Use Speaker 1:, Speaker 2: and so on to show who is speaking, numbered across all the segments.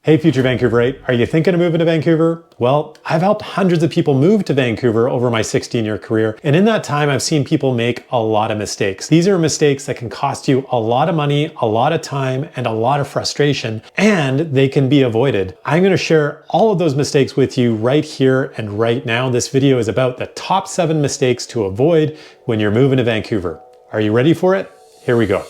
Speaker 1: Hey future Vancouverite, are you thinking of moving to Vancouver? Well, I've helped hundreds of people move to Vancouver over my 16-year career, and in that time I've seen people make a lot of mistakes. These are mistakes that can cost you a lot of money, a lot of time, and a lot of frustration, and they can be avoided. I'm going to share all of those mistakes with you right here and right now. This video is about the top 7 mistakes to avoid when you're moving to Vancouver. Are you ready for it? Here we go.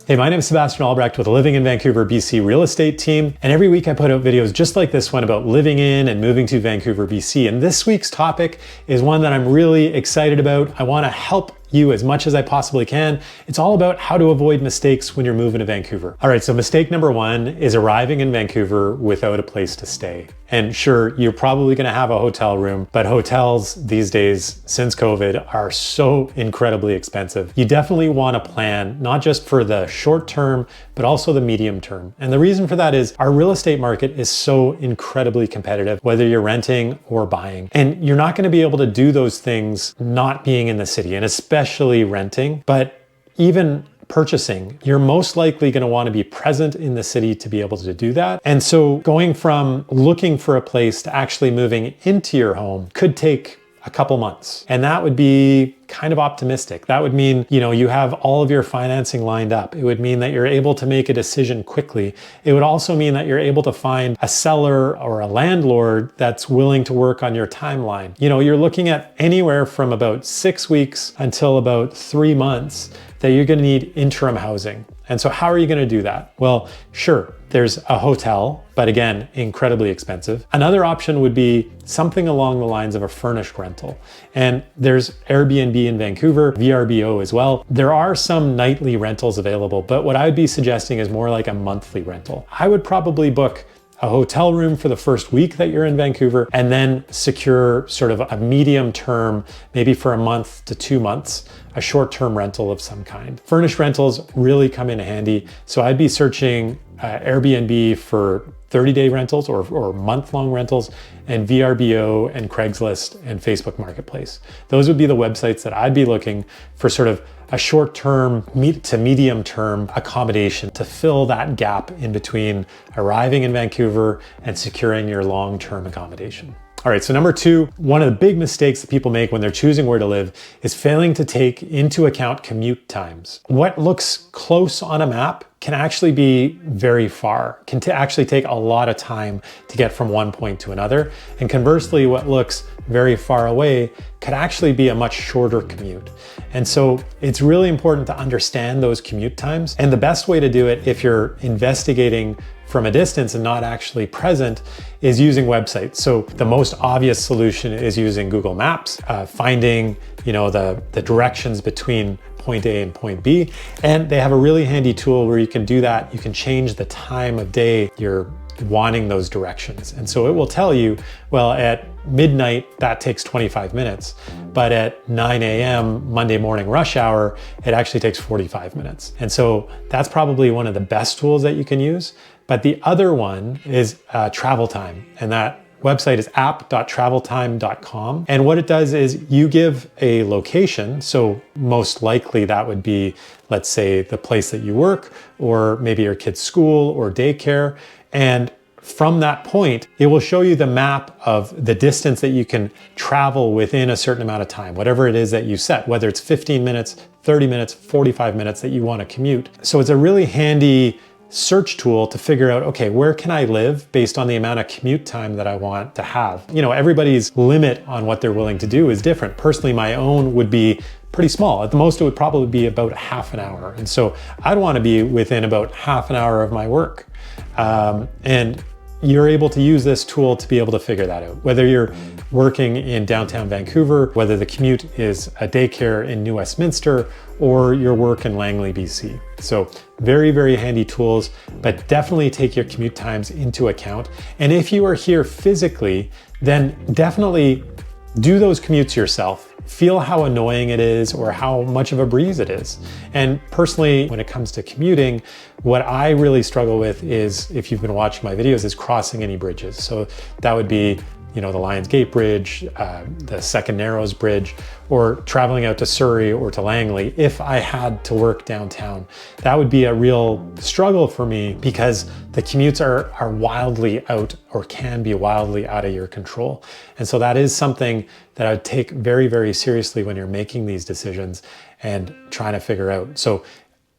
Speaker 1: Hey, my name is Sebastian Albrecht with the Living in Vancouver BC real estate team. And every week I put out videos just like this one about living in and moving to Vancouver BC. And this week's topic is one that I'm really excited about. I want to help you as much as I possibly can. It's all about how to avoid mistakes when you're moving to Vancouver. All right, so mistake number 1 is arriving in Vancouver without a place to stay. And sure, you're probably gonna have a hotel room, but hotels these days, since COVID, are so incredibly expensive. You definitely wanna plan, not just for the short term, but also the medium term. And the reason for that is our real estate market is so incredibly competitive, whether you're renting or buying. And you're not gonna be able to do those things not being in the city, and especially renting, but even purchasing, you're most likely going to want to be present in the city to be able to do that. And so going from looking for a place to actually moving into your home could take a couple months. And that would be kind of optimistic. That would mean, you have all of your financing lined up. It would mean that you're able to make a decision quickly. It would also mean that you're able to find a seller or a landlord that's willing to work on your timeline. You're looking at anywhere from about 6 weeks until about 3 months that you're going to need interim housing. And so how are you going to do that? Well, sure, there's a hotel, but again, incredibly expensive. Another option would be something along the lines of a furnished rental. And there's Airbnb in Vancouver, VRBO as well. There are some nightly rentals available, but what I would be suggesting is more like a monthly rental. I would probably book a hotel room for the first week that you're in Vancouver, and then secure sort of a medium term, maybe for a month to 2 months, a short-term rental of some kind. Furnished rentals really come in handy. So I'd be searching Airbnb for 30-day rentals or month-long rentals, and VRBO and Craigslist and Facebook Marketplace. Those would be the websites that I'd be looking for sort of a short-term to medium-term accommodation to fill that gap in between arriving in Vancouver and securing your long-term accommodation. All right, so number 2, one of the big mistakes that people make when they're choosing where to live is failing to take into account commute times. What looks close on a map can actually be very far, can actually take a lot of time to get from one point to another. And conversely, what looks very far away could actually be a much shorter commute. And so it's really important to understand those commute times. And the best way to do it, if you're investigating from a distance and not actually present, is using websites. So the most obvious solution is using Google Maps, finding the directions between point A and point B. And they have a really handy tool where you can do that. You can change the time of day you're wanting those directions. And so it will tell you, well, at midnight, that takes 25 minutes, but at 9 a.m. Monday morning rush hour, it actually takes 45 minutes. And so that's probably one of the best tools that you can use. But the other one is travel time. And that website is app.traveltime.com. And what it does is you give a location. So most likely that would be, let's say, the place that you work, or maybe your kid's school or daycare. And from that point, it will show you the map of the distance that you can travel within a certain amount of time, whatever it is that you set, whether it's 15 minutes, 30 minutes, 45 minutes that you want to commute. So it's a really handy search tool to figure out, okay, where can I live based on the amount of commute time that I want to have? Everybody's limit on what they're willing to do is different. Personally, my own would be pretty small. At the most, it would probably be about half an hour. And so I'd want to be within about half an hour of my work. And you're able to use this tool to be able to figure that out. Whether you're working in downtown Vancouver, whether the commute is a daycare in New Westminster, or your work in Langley, BC. So very, very handy tools, but definitely take your commute times into account. And if you are here physically, then definitely do those commutes yourself. Feel how annoying it is or how much of a breeze it is. And personally, when it comes to commuting, what I really struggle with is, if you've been watching my videos, is crossing any bridges. So that would be the Lions Gate Bridge, the Second Narrows Bridge, or traveling out to Surrey or to Langley, if I had to work downtown, that would be a real struggle for me because the commutes are wildly out, or can be wildly out of your control. And so that is something that I would take very, very seriously when you're making these decisions and trying to figure out. So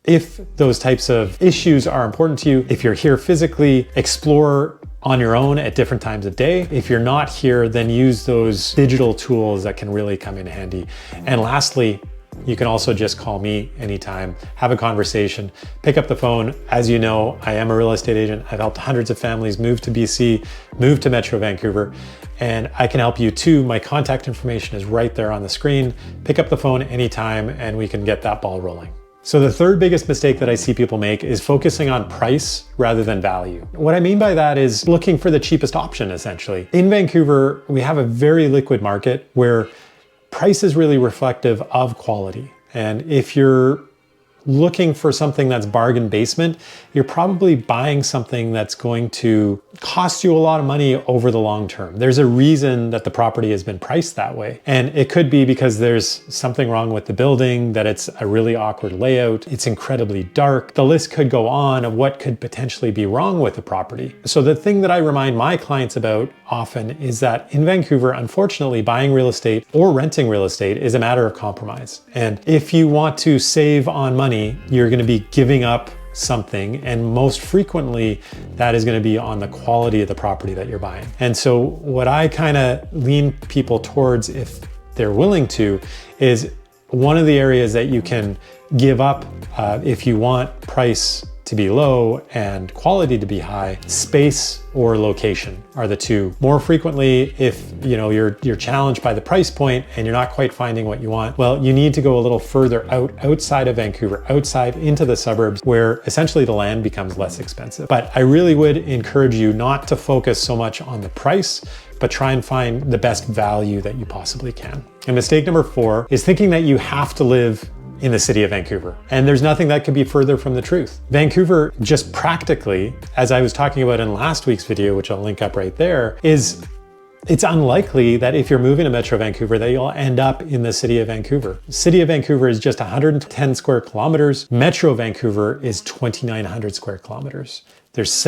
Speaker 1: if those types of issues are important to you, if you're here physically, explore on your own at different times of day. If you're not here, then use those digital tools that can really come in handy. And lastly, you can also just call me anytime, have a conversation, pick up the phone. As you know, I am a real estate agent. I've helped hundreds of families move to BC, move to Metro Vancouver, and I can help you too. My contact information is right there on the screen. Pick up the phone anytime and we can get that ball rolling. So the third biggest mistake that I see people make is focusing on price rather than value. What I mean by that is looking for the cheapest option, essentially. In Vancouver, we have a very liquid market where price is really reflective of quality. And if you're looking for something that's bargain basement, you're probably buying something that's going to cost you a lot of money over the long term. There's a reason that the property has been priced that way. And it could be because there's something wrong with the building, that it's a really awkward layout, it's incredibly dark. The list could go on of what could potentially be wrong with the property. So the thing that I remind my clients about often is that in Vancouver, unfortunately, buying real estate or renting real estate is a matter of compromise. And if you want to save on money, you're going to be giving up something, and most frequently that is going to be on the quality of the property that you're buying. And so what I kind of lean people towards, if they're willing to, is one of the areas that you can give up if you want price to be low and quality to be high. Space or location are the two. More frequently, if you're challenged by the price point and you're not quite finding what you want, well, you need to go a little further outside of Vancouver, outside into the suburbs, where essentially the land becomes less expensive. But I really would encourage you not to focus so much on the price, but try and find the best value that you possibly can. And mistake number 4 is thinking that you have to live in the city of Vancouver. And there's nothing that could be further from the truth. Vancouver, just practically, as I was talking about in last week's video, which I'll link up right there, is it's unlikely that if you're moving to Metro Vancouver that you'll end up in the city of Vancouver. The city of Vancouver is just 110 square kilometers. Metro Vancouver is 2,900 square kilometers. There's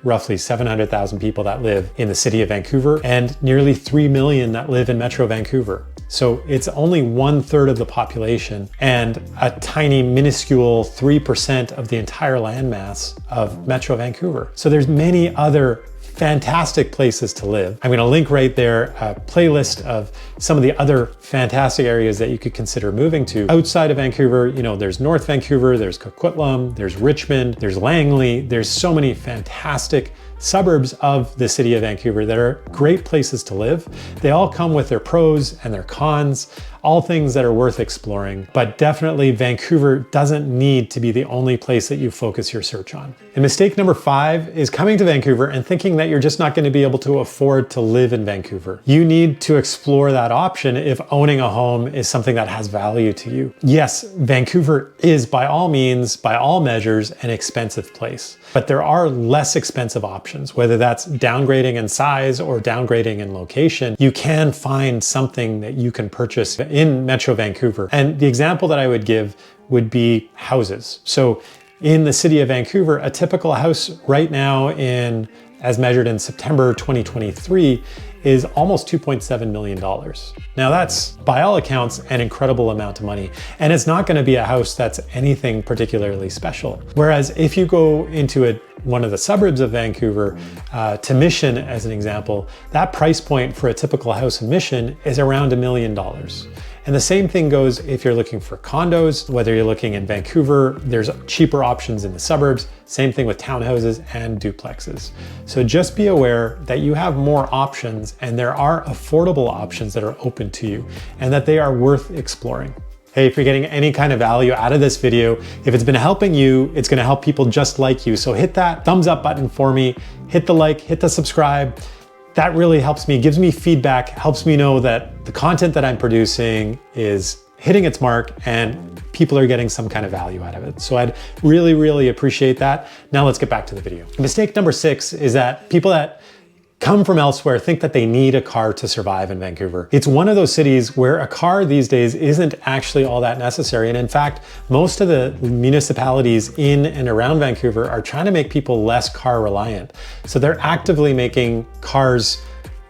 Speaker 1: roughly 700,000 people that live in the city of Vancouver and nearly 3 million that live in Metro Vancouver. So it's only 1/3 of the population and a tiny minuscule 3% of the entire landmass of Metro Vancouver. So there's many other fantastic places to live. I'm going to link right there a playlist of some of the other fantastic areas that you could consider moving to. Outside of Vancouver, there's North Vancouver, there's Coquitlam, there's Richmond, there's Langley. There's so many fantastic suburbs of the city of Vancouver that are great places to live. They all come with their pros and their cons, all things that are worth exploring. But definitely Vancouver doesn't need to be the only place that you focus your search on. And mistake number 5 is coming to Vancouver and thinking that you're just not going to be able to afford to live in Vancouver. You need to explore that option if owning a home is something that has value to you. Yes, Vancouver is by all means, by all measures, an expensive place, but there are less expensive options, whether that's downgrading in size or downgrading in location. You can find something that you can purchase in Metro Vancouver. And the example that I would give would be houses. So in the city of Vancouver, a typical house right now as measured in September 2023 is almost $2.7 million. Now that's, by all accounts, an incredible amount of money. And it's not gonna be a house that's anything particularly special. Whereas if you go into one of the suburbs of Vancouver, to Mission as an example, that price point for a typical house in Mission is around $1 million. And the same thing goes if you're looking for condos, whether you're looking in Vancouver, there's cheaper options in the suburbs, same thing with townhouses and duplexes. So just be aware that you have more options and there are affordable options that are open to you and that they are worth exploring. Hey, if you're getting any kind of value out of this video, if it's been helping you, it's gonna help people just like you. So hit that thumbs up button for me, hit the like, hit the subscribe. That really helps me, gives me feedback, helps me know that the content that I'm producing is hitting its mark and people are getting some kind of value out of it. So I'd really, really appreciate that. Now let's get back to the video. Mistake number 6 is that people that come from elsewhere think that they need a car to survive in Vancouver. It's one of those cities where a car these days isn't actually all that necessary. And in fact, most of the municipalities in and around Vancouver are trying to make people less car reliant. So they're actively making cars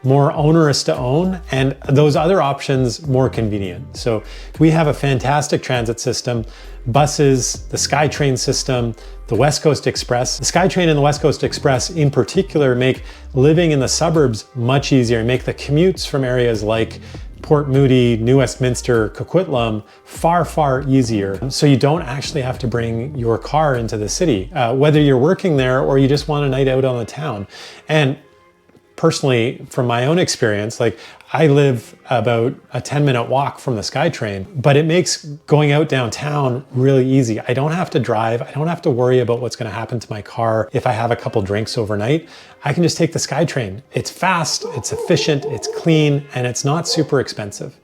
Speaker 1: more onerous to own and those other options more convenient. So we have a fantastic transit system, buses, the SkyTrain system, the West Coast Express. The SkyTrain and the West Coast Express in particular make living in the suburbs much easier and make the commutes from areas like Port Moody, New Westminster, Coquitlam far, far easier. So you don't actually have to bring your car into the city, whether you're working there or you just want a night out on the town. And personally, from my own experience, like I live about a 10-minute walk from the SkyTrain, but it makes going out downtown really easy. I don't have to drive. I don't have to worry about what's going to happen to my car if I have a couple drinks overnight. I can just take the SkyTrain. It's fast, it's efficient, it's clean, and it's not super expensive.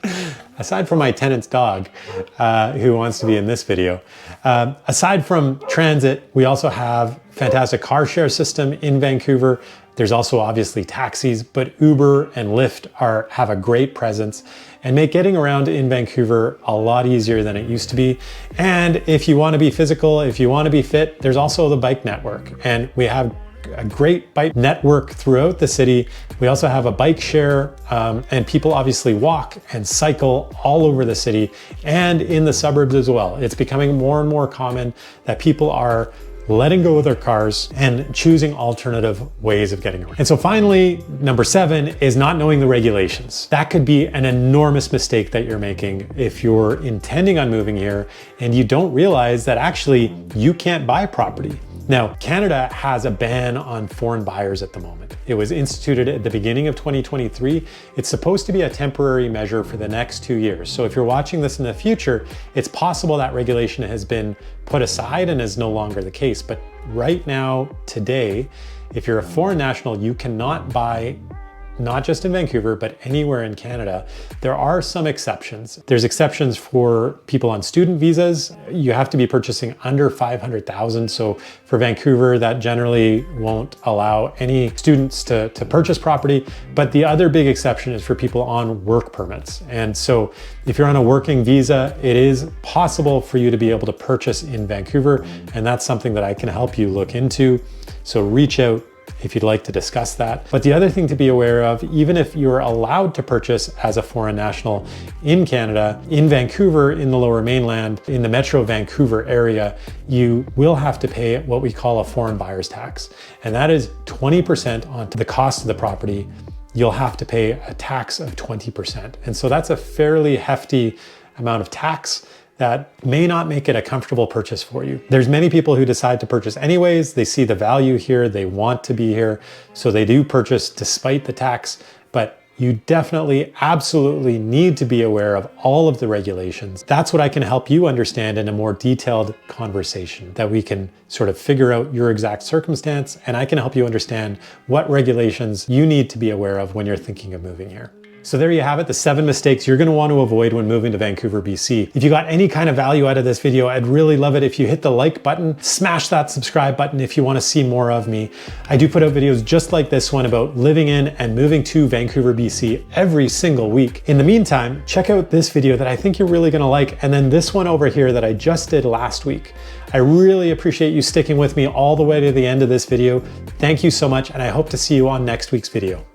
Speaker 1: Aside from my tenant's dog, who wants to be in this video, aside from transit, we also have fantastic car share system in Vancouver. There's also obviously taxis, but Uber and Lyft have a great presence and make getting around in Vancouver a lot easier than it used to be. And if you want to be physical, if you want to be fit, there's also the bike network. And we have a great bike network throughout the city. We also have a bike share, and people obviously walk and cycle all over the city and in the suburbs as well. It's becoming more and more common that people are letting go of their cars and choosing alternative ways of getting around. And so finally, number 7 is not knowing the regulations. That could be an enormous mistake that you're making if you're intending on moving here and you don't realize that actually you can't buy property. Now, Canada has a ban on foreign buyers at the moment. It was instituted at the beginning of 2023. It's supposed to be a temporary measure for the next 2 years. So if you're watching this in the future, it's possible that regulation has been put aside and is no longer the case. But right now, today, if you're a foreign national, you cannot buy not just in Vancouver, but anywhere in Canada. There are some exceptions. There's exceptions for people on student visas. You have to be purchasing under 500,000. So for Vancouver, that generally won't allow any students to purchase property. But the other big exception is for people on work permits. And so if you're on a working visa, it is possible for you to be able to purchase in Vancouver. And that's something that I can help you look into. So reach out if you'd like to discuss that. But the other thing to be aware of, even if you're allowed to purchase as a foreign national in Canada, in Vancouver, in the Lower Mainland, in the Metro Vancouver area, you will have to pay what we call a foreign buyer's tax. And that is 20% onto the cost of the property. You'll have to pay a tax of 20%. And so that's a fairly hefty amount of tax that may not make it a comfortable purchase for you. There's many people who decide to purchase anyways. They see the value here, they want to be here, so they do purchase despite the tax, but you definitely, absolutely need to be aware of all of the regulations. That's what I can help you understand in a more detailed conversation, that we can sort of figure out your exact circumstance, and I can help you understand what regulations you need to be aware of when you're thinking of moving here. So there you have it, the 7 mistakes you're gonna want to avoid when moving to Vancouver, BC. If you got any kind of value out of this video, I'd really love it if you hit the like button, smash that subscribe button if you want to see more of me. I do put out videos just like this one about living in and moving to Vancouver, BC every single week. In the meantime, check out this video that I think you're really gonna like, and then this one over here that I just did last week. I really appreciate you sticking with me all the way to the end of this video. Thank you so much, and I hope to see you on next week's video.